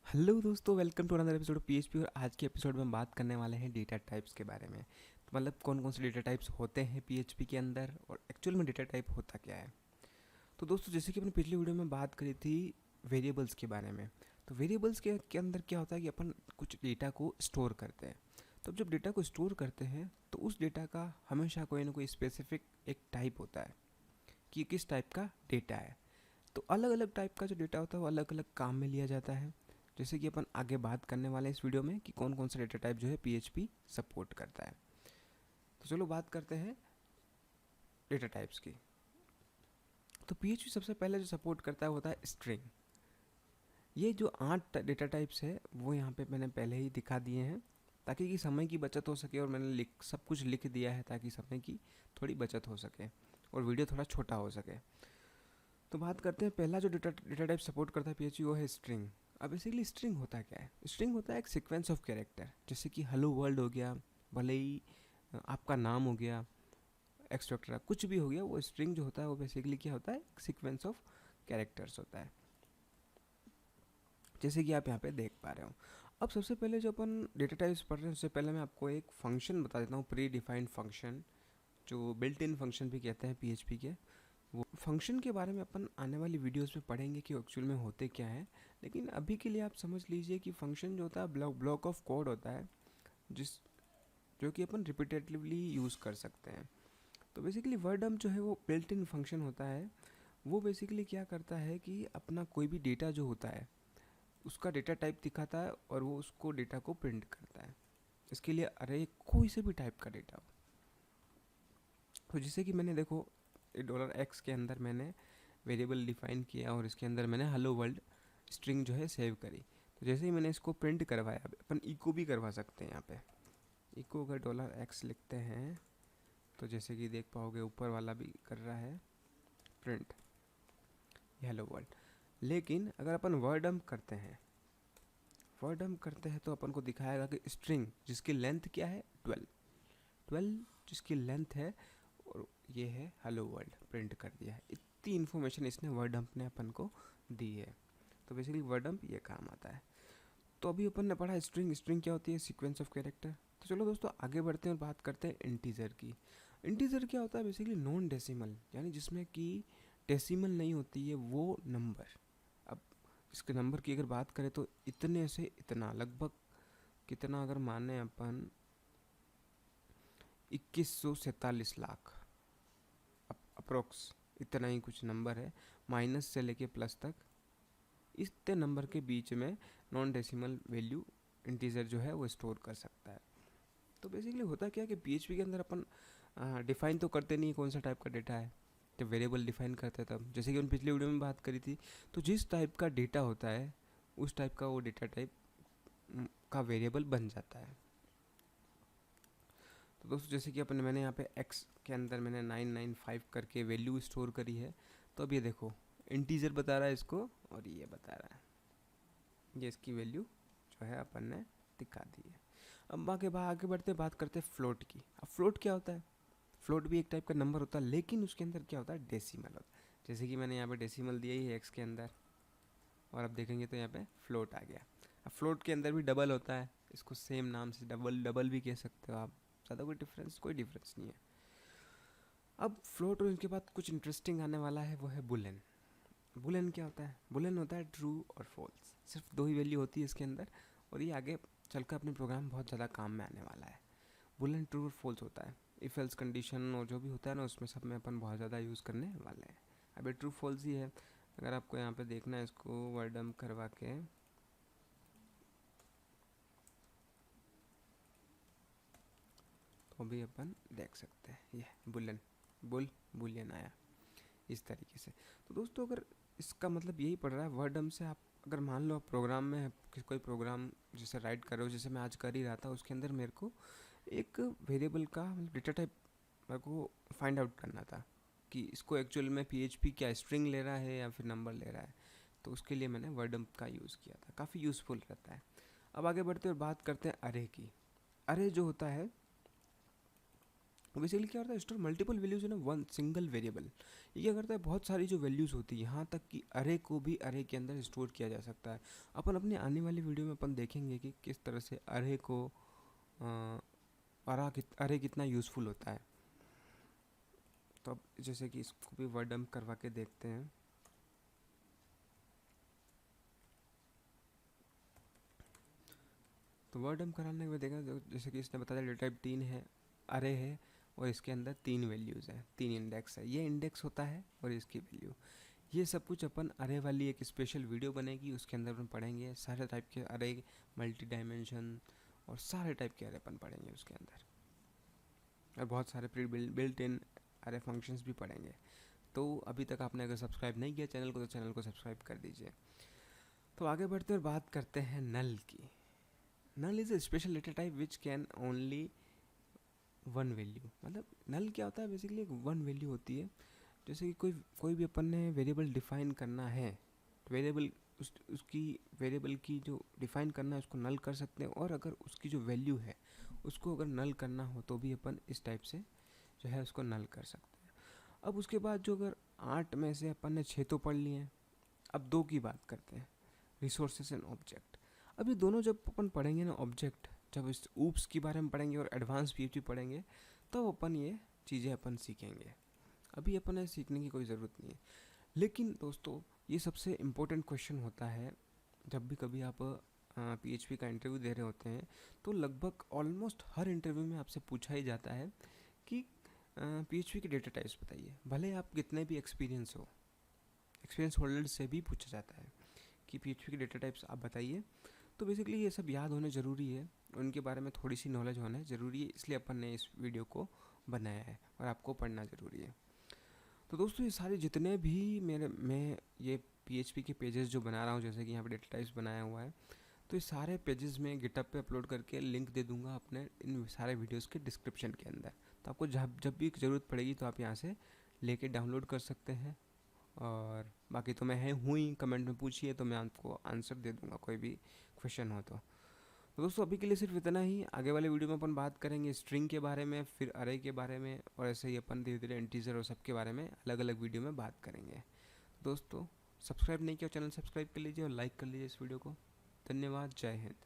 Hello दोस्तों, welcome to another episode of PHP. और आज के एपिसोड में हम बात करने वाले हैं डेटा टाइप्स के बारे में। तो मतलब कौन कौन से डेटा टाइप्स होते हैं पीएचपी के अंदर और एक्चुअल में डेटा टाइप होता क्या है। तो दोस्तों, जैसे कि अपने पिछली वीडियो में बात करी थी वेरिएबल्स के बारे में। तो वेरिएबल्स के अंदर क्या होता है कि अपन कुछ डेटा को स्टोर करते हैं। तो जब डेटा को स्टोर करते हैं तो उस डेटा का हमेशा कोई ना कोई स्पेसिफिक एक टाइप होता है कि किस टाइप का डेटा है। तो अलग अलग टाइप का जो डेटा होता है वो अलग अलग काम में लिया जाता है। जैसे कि अपन आगे बात करने वाले हैं इस वीडियो में कि कौन कौन सा डेटा टाइप जो है पीएचपी सपोर्ट करता है। तो चलो बात करते हैं डेटा टाइप्स की। तो पीएचपी सबसे पहले जो सपोर्ट करता है वो होता है स्ट्रिंग। ये जो 8 डेटा टाइप्स है वो यहाँ पे मैंने पहले ही दिखा दिए हैं ताकि कि समय की बचत हो सके। और मैंने सब कुछ लिख दिया है ताकि समय की थोड़ी बचत हो सके और वीडियो थोड़ा छोटा हो सके। तो बात करते हैं पहला जो डेटा टाइप सपोर्ट करता है पीएचपी वो है स्ट्रिंग। अब बेसिकली स्ट्रिंग होता क्या है? स्ट्रिंग होता है एक सीक्वेंस ऑफ कैरेक्टर, जैसे कि हेलो वर्ल्ड हो गया, भले ही आपका नाम हो गया, एक्सेट्रा कुछ भी हो गया। वो स्ट्रिंग जो होता है वो बेसिकली क्या होता है? एक सीक्वेंस ऑफ कैरेक्टर्स होता है, जैसे कि आप यहाँ पे देख पा रहे हो। अब सबसे पहले जो अपन डेटा टाइप्स पढ़ रहे हैं उससे पहले मैं आपको एक फंक्शन बता देता हूँ, प्री डिफाइंड फंक्शन, जो बिल्ट इन फंक्शन भी कहते हैं पीएचपी के। वो फंक्शन के बारे में अपन आने वाली वीडियोस में पढ़ेंगे कि एक्चुअल में होते क्या है। लेकिन अभी के लिए आप समझ लीजिए कि फंक्शन जो होता है ब्लॉक ऑफ कोड होता है, जिस जो कि अपन रिपीटेटिवली यूज़ कर सकते हैं। तो बेसिकली वर्ड डम्प जो है वो बिल्ट इन फंक्शन होता है। वो बेसिकली क्या करता है कि अपना कोई भी डेटा जो होता है उसका डेटा टाइप दिखाता है और वो उसको डेटा को प्रिंट करता है। इसके लिए अरे कोई से भी टाइप का डेटा हो। तो जैसे कि मैंने देखो $x के अंदर मैंने वेरिएबल डिफाइन किया और इसके अंदर मैंने हेलो वर्ल्ड स्ट्रिंग जो है सेव करी। तो जैसे ही मैंने इसको प्रिंट करवाया, अपन इको भी करवा सकते हैं यहाँ पे। इको अगर $x लिखते हैं तो जैसे कि देख पाओगे ऊपर वाला भी कर रहा है प्रिंट हेलो वर्ल्ड। लेकिन अगर अपन वर्ड डम्प करते हैं तो अपन को दिखाएगा कि स्ट्रिंग जिसकी लेंथ क्या है 12 जिसकी लेंथ है, और ये है हेलो वर्ल्ड प्रिंट कर दिया है। इतनी इन्फॉर्मेशन इसने वर्ड डंप ने अपन को दी है। तो बेसिकली वर्ड डंप ये काम आता है। तो अभी अपन ने पढ़ा स्ट्रिंग। स्ट्रिंग क्या होती है? Sequence of character. तो चलो दोस्तों आगे बढ़ते हैं और बात करते हैं इंटीजर की। इंटीजर क्या होता है? बेसिकली नॉन डेसिमल, यानी जिसमें कि डेसिमल नहीं होती है वो नंबर। अब इसके नंबर की अगर बात करें तो इतने से इतना लगभग कितना अगर माने अपन 2147 लाख अप्रोक्स, इतना ही कुछ नंबर है, माइनस से लेके प्लस तक। इतने नंबर के बीच में नॉन डेसिमल वैल्यू इंटीजर जो है वो स्टोर कर सकता है। तो बेसिकली होता क्या है कि पीएचपी के अंदर अपन डिफाइन तो करते नहीं कौन सा टाइप का डेटा है। जब वेरिएबल डिफाइन करते हैं तब, जैसे कि उन पिछले वीडियो में बात करी थी, तो जिस टाइप का डेटा होता है उस टाइप का वो डेटा टाइप का वेरिएबल बन जाता है। तो दोस्तों जैसे कि अपन मैंने यहाँ पे x के अंदर मैंने 995 करके वैल्यू स्टोर करी है। तो अब ये देखो इंटीजर बता रहा है इसको और ये बता रहा है, ये इसकी वैल्यू जो है अपन ने दिखा दी है। अब आगे बढ़ते बात करते हैं फ्लोट की। अब फ्लोट क्या होता है? फ्लोट भी एक टाइप का नंबर होता है, लेकिन उसके अंदर क्या होता है? डेसिमल होता है। जैसे कि मैंने यहाँ पे डेसिमल दिया ही है x के अंदर, और अब देखेंगे तो यहाँ पे फ्लोट आ गया। अब फ्लोट के अंदर भी डबल होता है, इसको सेम नाम से डबल डबल भी कह सकते हो आप। ज़्यादा कोई डिफरेंस नहीं है। अब फ्लोट और इनके बाद कुछ इंटरेस्टिंग आने वाला है, वो है बुलियन। बुलियन क्या होता है? बुलियन होता है ट्रू और फॉल्स। सिर्फ दो ही वैल्यू होती है इसके अंदर, और ये आगे चलकर अपने प्रोग्राम बहुत ज़्यादा काम में आने वाला है। बुलियन ट्रू और फॉल्स होता है। इफ एल्स कंडीशन और जो भी होता है ना, उसमें सब में अपन बहुत ज़्यादा यूज़ करने वाले हैं। अब ये ट्रू फॉल्स ही है। अगर आपको यहाँ पे देखना है इसको वर्डम करवा के, तो भी अपन देख सकते हैं ये बुलियन आया इस तरीके से। तो दोस्तों अगर इसका मतलब यही पड़ रहा है वर्डम से, आप अगर मान लो आप प्रोग्राम में कोई प्रोग्राम जैसे राइट कर रहे हो, जैसे मैं आज कर ही रहा था, उसके अंदर मेरे को एक वेरिएबल का डेटा टाइप मेरे को फाइंड आउट करना था कि इसको एक्चुअल में पीएचपी क्या स्ट्रिंग ले रहा है या फिर नंबर ले रहा है। तो उसके लिए मैंने वर्डम का यूज़ किया था, काफ़ी यूज़फुल रहता है। अब आगे बढ़ते और बात करते हैं अरे की। अरे जो होता है बेसिकली क्या होता है, store multiple values in one single variable. ये क्या करता है, बहुत सारी जो वैल्यूज़ होती है, यहाँ तक कि अरे को भी अरे के अंदर स्टोर किया जा सकता है। अपन अपनी आने वाली वीडियो में अपन देखेंगे कि किस तरह से अरे को अरे कितना यूज़फुल होता है। तो अब जैसे कि इसको भी वर्ड डंप करवा के देखते हैं। तो वर्ड डंप कराने में देखा, जैसे कि इसने बताया डेटा टाइप 3 है, अरे है, और इसके अंदर 3 वैल्यूज़ हैं, 3 इंडेक्स है। ये इंडेक्स होता है और इसकी वैल्यू, ये सब कुछ अपन अरे वाली एक स्पेशल वीडियो बनेगी, उसके अंदर अपन पढ़ेंगे सारे टाइप के अरे, मल्टी डायमेंशन और सारे टाइप के अरे अपन पढ़ेंगे उसके अंदर, और बहुत सारे प्री बिल्ट इन अरे फंक्शंस भी पढ़ेंगे। तो अभी तक आपने अगर सब्सक्राइब नहीं किया चैनल को, तो चैनल को सब्सक्राइब कर दीजिए। तो आगे बढ़ते और बात करते हैं नल की। Null is a special data type which can only one value. मतलब नल क्या होता है, बेसिकली एक वन वैल्यू होती है। जैसे कि कोई भी अपन ने वेरिएबल डिफाइन करना है, वेरिएबल उसकी वेरिएबल की जो डिफाइन करना है उसको नल कर सकते हैं, और अगर उसकी जो वैल्यू है उसको अगर नल करना हो तो भी अपन इस टाइप से जो है उसको नल कर सकते हैं। अब उसके बाद जो अगर 8 में से अपन ने 6 तो पढ़ लिए हैं, अब 2 की बात करते हैं, रिसोर्सेज एंड ऑब्जेक्ट। अब ये दोनों जब अपन पढ़ेंगे ना, ऑब्जेक्ट, जब इस ऊप्स के बारे में पढ़ेंगे और एडवांस पीएचपी पढ़ेंगे, तो अपन ये चीज़ें अपन सीखेंगे। अभी अपन ने सीखने की कोई ज़रूरत नहीं है। लेकिन दोस्तों, ये सबसे इम्पोर्टेंट क्वेश्चन होता है जब भी कभी आप पीएचपी का इंटरव्यू दे रहे होते हैं, तो लगभग ऑलमोस्ट हर इंटरव्यू में आपसे पूछा ही जाता है कि पीएचपी के डेटा टाइप्स बताइए। भले आप कितने भी एक्सपीरियंस होल्डर से भी पूछा जाता है कि पीएचपी के डेटा टाइप्स आप बताइए। तो बेसिकली ये सब याद होने ज़रूरी है, उनके बारे में थोड़ी सी नॉलेज होना ज़रूरी है, इसलिए अपन ने इस वीडियो को बनाया है और आपको पढ़ना ज़रूरी है। तो दोस्तों, ये सारे जितने भी मैं ये पीएचपी के पेजेस जो बना रहा हूँ, जैसे कि यहाँ पे डेटा टाइप्स बनाया हुआ है, तो ये सारे पेजेस में गिटहब पे अपलोड करके लिंक दे दूँगा अपने इन सारे वीडियोस के डिस्क्रिप्शन के अंदर। तो आपको जब भी ज़रूरत पड़ेगी तो आप यहाँ से लेके डाउनलोड कर सकते हैं। और बाकी तो मैं हूँ ही, कमेंट में पूछिए तो मैं आपको आंसर दे दूँगा कोई भी क्वेश्चन हो तो दोस्तों, अभी के लिए सिर्फ इतना ही। आगे वाले वीडियो में अपन बात करेंगे स्ट्रिंग के बारे में, फिर अरे के बारे में, और ऐसे ही अपन धीरे धीरे इंटीजर और सब के बारे में अलग अलग वीडियो में बात करेंगे। दोस्तों, सब्सक्राइब नहीं किया चैनल सब्सक्राइब कर लीजिए और लाइक कर लीजिए इस वीडियो को। धन्यवाद, जय हिंद।